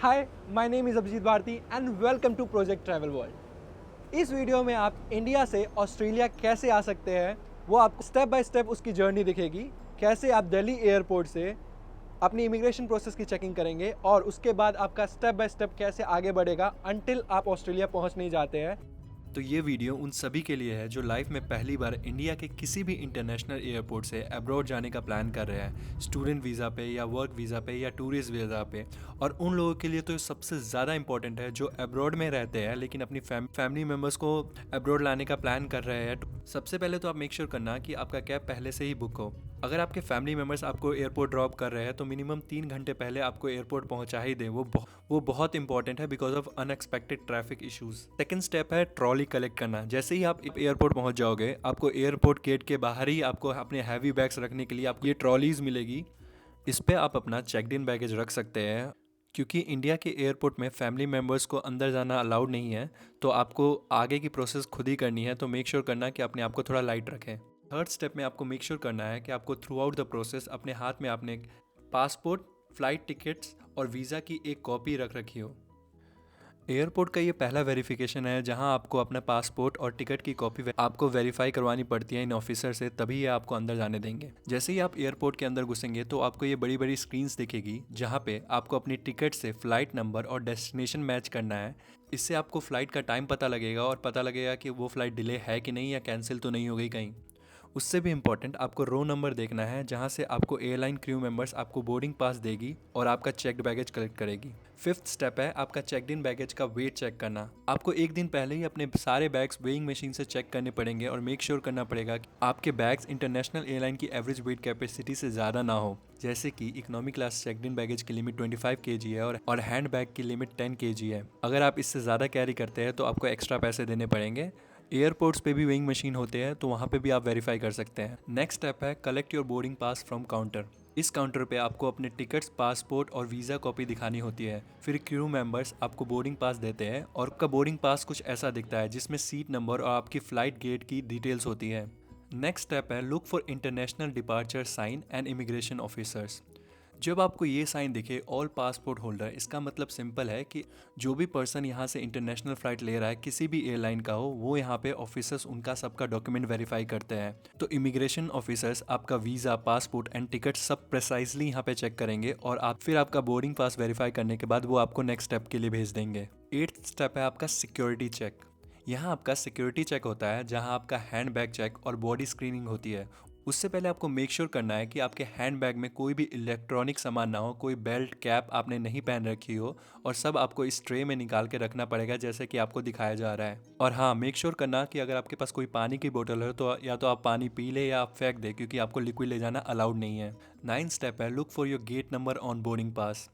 Hi, my name is Abhijeet Bharti and welcome to project travel world. इस video में आप India से ऑस्ट्रेलिया कैसे आ सकते हैं वो आपको स्टेप बाय स्टेप उसकी जर्नी दिखेगी। कैसे आप दिल्ली एयरपोर्ट से अपनी इमिग्रेशन प्रोसेस की चेकिंग करेंगे और उसके बाद आपका स्टेप बाय स्टेप कैसे आगे बढ़ेगा अनटिल आप ऑस्ट्रेलिया पहुंच नहीं जाते हैं। तो ये वीडियो उन सभी के लिए है जो लाइफ में पहली बार इंडिया के किसी भी इंटरनेशनल एयरपोर्ट से अब्रॉड जाने का प्लान कर रहे हैं, स्टूडेंट वीज़ा पे या वर्क वीज़ा पे या टूरिस्ट वीज़ा पे। और उन लोगों के लिए तो सबसे ज़्यादा इंपॉर्टेंट है जो अब्रॉड में रहते हैं लेकिन अपनी फैमिली मेम्बर्स को अब्रॉड लाने का प्लान कर रहे हैं। सबसे पहले तो आप मेक श्योर करना कि आपका कैब पहले से ही बुक हो। अगर आपके फैमिली मेम्बर्स आपको एयरपोर्ट ड्रॉप कर रहे हैं तो मिनिमम 3 घंटे पहले आपको एयरपोर्ट पहुंचा ही दें। वो बहुत इंपॉर्टेंट है because of unexpected traffic issues. Second step है ट्रॉली कलेक्ट करना। जैसे ही आप एयरपोर्ट पहुंच जाओगे आपको एयरपोर्ट गेट के बाहर ही आपको अपने हैवी बैग्स रखने के लिए आपको ये ट्रॉलीज मिलेगी। इस पे आप अपना चेकड इन बैगेज रख सकते हैं। क्योंकि इंडिया के एयरपोर्ट में फैमिली मेम्बर्स को अंदर जाना अलाउड नहीं है तो आपको आगे की प्रोसेस खुद ही करनी है, तो मेक श्योर करना कि अपने आप को थोड़ा लाइट रखें। थर्ड स्टेप में आपको मेक श्योर करना है कि आपको थ्रू आउट द प्रोसेस अपने हाथ में आपने पासपोर्ट, फ्लाइट टिकट्स और वीज़ा की एक कॉपी रख रखी हो। एयरपोर्ट का ये पहला वेरिफिकेशन है जहां आपको अपना पासपोर्ट और टिकट की कॉपी आपको वेरीफाई करवानी पड़ती है इन ऑफिसर से, तभी ये आपको अंदर जाने देंगे। जैसे ही आप एयरपोर्ट के अंदर घुसेंगे तो आपको ये बड़ी बड़ी स्क्रीन्स दिखेगी जहां पे आपको अपनी टिकट से फ्लाइट नंबर और डेस्टिनेशन मैच करना है। इससे आपको फ़्लाइट का टाइम पता लगेगा और पता लगेगा कि वो फ़्लाइट डिले है कि नहीं या कैंसिल तो नहीं हो गई कहीं। उससे भी इम्पॉर्टेंट आपको रो नंबर देखना है जहां से आपको एयरलाइन क्रू मेंबर्स आपको बोर्डिंग पास देगी और आपका चेक्ड बैगेज कलेक्ट करेगी। फिफ्थ स्टेप है आपका चेकड इन बैगेज का वेट चेक करना। आपको एक दिन पहले ही अपने सारे बैग्स वेइंग मशीन से चेक करने पड़ेंगे और मेक श्योर करना पड़ेगा कि आपके बैग्स इंटरनेशनल एयरलाइन की एवरेज वेट कैपेसिटी से ज़्यादा ना हो। जैसे कि इकोनॉमी क्लास चेकड इन बैगेज की लिमिट 25 kg है और हैंड बैग की लिमिट 10 kg है। अगर आप इससे ज़्यादा कैरी करते हैं तो आपको एक्स्ट्रा पैसे देने पड़ेंगे। एयरपोर्ट्स पे भी वेइंग मशीन होते हैं तो वहाँ पे भी आप वेरीफाई कर सकते हैं। नेक्स्ट स्टेप है collect your boarding pass from counter. इस काउंटर पे आपको अपने टिकट्स, पासपोर्ट और वीज़ा कॉपी दिखानी होती है। फिर क्रू मेंबर्स आपको बोर्डिंग पास देते हैं और आपका बोर्डिंग पास कुछ ऐसा दिखता है जिसमें सीट नंबर और आपकी फ़्लाइट गेट की डिटेल्स होती है। नेक्स्ट स्टेप है look for international departure sign and immigration officers. जब आपको ये साइन दिखे ऑल पासपोर्ट होल्डर, इसका मतलब सिंपल है कि जो भी पर्सन यहाँ से इंटरनेशनल फ़्लाइट ले रहा है किसी भी एयरलाइन का हो, वो यहाँ पे ऑफिसर्स उनका सबका डॉक्यूमेंट वेरीफाई करते हैं। तो इमिग्रेशन ऑफिसर्स आपका वीज़ा, पासपोर्ट एंड टिकट सब प्रिसाइजली यहाँ पे चेक करेंगे और फिर आपका बोर्डिंग पास वेरीफाई करने के बाद वो आपको नेक्स्ट स्टेप के लिए भेज देंगे। एट्थ स्टेप है आपका सिक्योरिटी चेक। यहाँ आपका सिक्योरिटी चेक होता है जहाँ आपका हैंड बैग चेक और बॉडी स्क्रीनिंग होती है। उससे पहले आपको मेक श्योर करना है कि आपके हैंड बैग में कोई भी इलेक्ट्रॉनिक सामान ना हो, कोई बेल्ट, कैप आपने नहीं पहन रखी हो और सब आपको इस ट्रे में निकाल के रखना पड़ेगा जैसे कि आपको दिखाया जा रहा है। और हाँ, मेक श्योर करना कि अगर आपके पास कोई पानी की बोतल हो तो या तो आप पानी पी ले या आप फेंक दे, क्योंकि आपको लिक्विड ले जाना अलाउड नहीं है। नाइन्थ स्टेप है look for your gate number on boarding pass.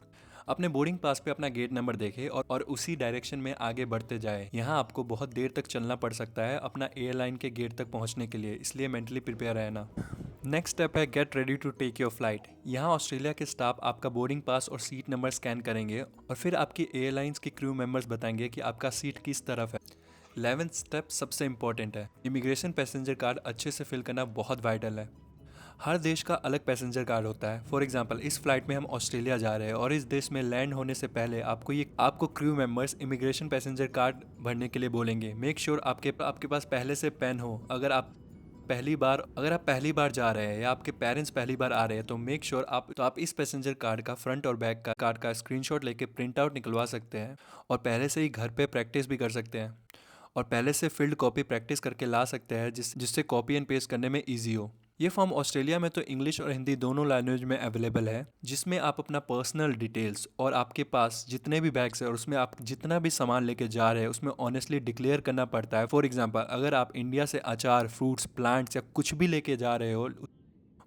अपने बोर्डिंग पास पे अपना गेट नंबर देखे और उसी डायरेक्शन में आगे बढ़ते जाए। यहाँ आपको बहुत देर तक चलना पड़ सकता है अपना एयरलाइन के गेट तक पहुँचने के लिए, इसलिए मेंटली प्रिपेयर रहना। नेक्स्ट स्टेप है get ready to take your flight. यहाँ ऑस्ट्रेलिया के स्टाफ आपका बोर्डिंग पास और सीट नंबर स्कैन करेंगे और फिर आपकी एयरलाइंस के क्रू मेंबर्स बताएंगे कि आपका सीट किस तरफ है। 11th स्टेप सबसे इंपॉर्टेंट है, इमिग्रेशन पैसेंजर कार्ड अच्छे से फिल करना बहुत वाइटल है। हर देश का अलग पैसेंजर कार्ड होता है। फॉर एग्जांपल इस फ्लाइट में हम ऑस्ट्रेलिया जा रहे हैं और इस देश में लैंड होने से पहले आपको crew members immigration passenger card भरने के लिए बोलेंगे। मेक श्योर आपके पास पहले से पेन हो। अगर आप पहली बार जा रहे हैं या आपके पेरेंट्स पहली बार आ रहे हैं तो मेक श्योर आप इस पैसेंजर कार्ड का फ्रंट और बैक का कार्ड का स्क्रीनशॉट लेके प्रिंट आउट निकलवा सकते हैं और पहले से ही घर पे प्रैक्टिस भी कर सकते हैं और पहले से फिल्ड कॉपी प्रैक्टिस करके ला सकते हैं जिससे कॉपी एंड पेस्ट करने में ईजी हो। ये फॉर्म ऑस्ट्रेलिया में तो इंग्लिश और हिंदी दोनों लैंग्वेज में अवेलेबल है, जिसमें आप अपना पर्सनल डिटेल्स और आपके पास जितने भी बैग्स है और उसमें आप जितना भी सामान लेके जा रहे हैं उसमें ऑनेस्टली डिक्लेयर करना पड़ता है। फॉर एग्जांपल अगर आप इंडिया से अचार, फ्रूट्स, प्लांट्स या कुछ भी लेके जा रहे हो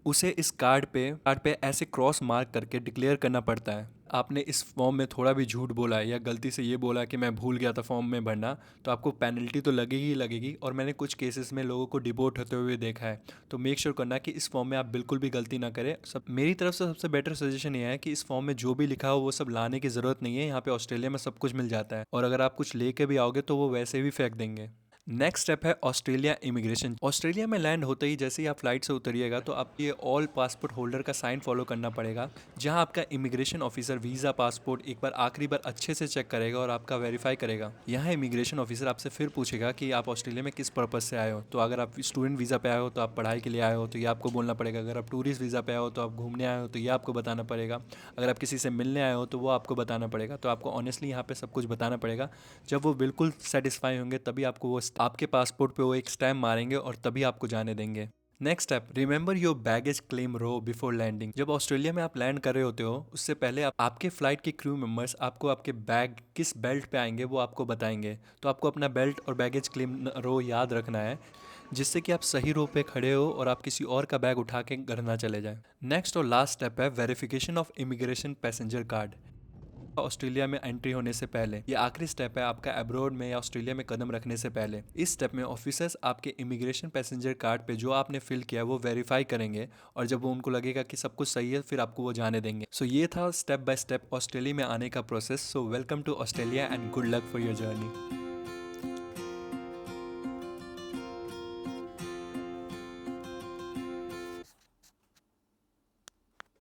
उसे इस कार्ड पे ऐसे क्रॉस मार्क करके डिक्लेयर करना पड़ता है। आपने इस फॉर्म में थोड़ा भी झूठ बोला है या गलती से ये बोला कि मैं भूल गया था फॉर्म में भरना, तो आपको पेनल्टी तो लगेगी ही लगेगी। और मैंने कुछ केसेस में लोगों को डिपोर्ट होते हुए देखा है। तो मेक श्योर करना कि इस फॉर्म में आप बिल्कुल भी गलती ना करें। मेरी तरफ से सबसे बेटर सजेशन ये है कि इस फॉर्म में जो भी लिखा हो वो सब लाने की ज़रूरत नहीं है। यहाँ पे ऑस्ट्रेलिया में सब कुछ मिल जाता है और अगर आप कुछ लेके भी आओगे तो वो वैसे भी फेंक देंगे। नेक्स्ट स्टेप है ऑस्ट्रेलिया इमिग्रेशन। ऑस्ट्रेलिया में लैंड होते ही जैसे ही आप फ्लाइट से उतरिएगा तो आप ये ऑल पासपोर्ट होल्डर का साइन फॉलो करना पड़ेगा, जहां आपका इमिग्रेशन ऑफिसर वीज़ा पासपोर्ट एक बार आखिरी बार अच्छे से चेक करेगा और आपका वेरीफाई करेगा। यहाँ इमिग्रेशन ऑफिसर आपसे फिर पूछेगा कि आप ऑस्ट्रेलिया में किस पर्पज़ से आए हो। तो अगर आप स्टूडेंट वीज़ा पे आए हो तो आप पढ़ाई के लिए आए हो तो ये आपको बोलना पड़ेगा। अगर आप टूरिस्ट वीज़ा पे आए हो तो आप घूमने आए हो तो ये आपको बताना पड़ेगा। अगर आप किसी से मिलने आए हो तो वो आपको बताना पड़ेगा। तो आपको ऑनेस्टली यहाँ पे सब कुछ बताना पड़ेगा। जब वो बिल्कुल सेटिस्फाई होंगे तभी आपको वो आपके पासपोर्ट पे वो एक स्टैम्प मारेंगे और तभी आपको जाने देंगे। Next step, remember your baggage claim row before landing. जब ऑस्ट्रेलिया में आप लैंड कर रहे होते हो उससे पहले आपके फ्लाइट के क्रू मेंबर्स आपको आपके बैग किस बेल्ट पे आएंगे वो आपको बताएंगे। तो आपको अपना बेल्ट और बैगेज क्लेम रो याद रखना है, जिससे कि आप सही रो पे खड़े हो और आप किसी और का बैग उठा के घर ना चले जाए। नेक्स्ट और लास्ट स्टेप है verification of immigration passenger card. Australia में एंट्री होने से पहले ये आखिरी स्टेप है आपका अब्रॉड में या ऑस्ट्रेलिया में कदम रखने से पहले। इस स्टेप में ऑफिसर्स आपके इमिग्रेशन पैसेंजर कार्ड पे जो आपने फिल किया है वो वेरीफाई करेंगे और जब वो उनको लगेगा कि सब कुछ सही है फिर आपको वो जाने देंगे। सो ये था स्टेप बाय स्टेप ऑस्ट्रेलिया में आने का process. So welcome to Australia and good luck for your journey.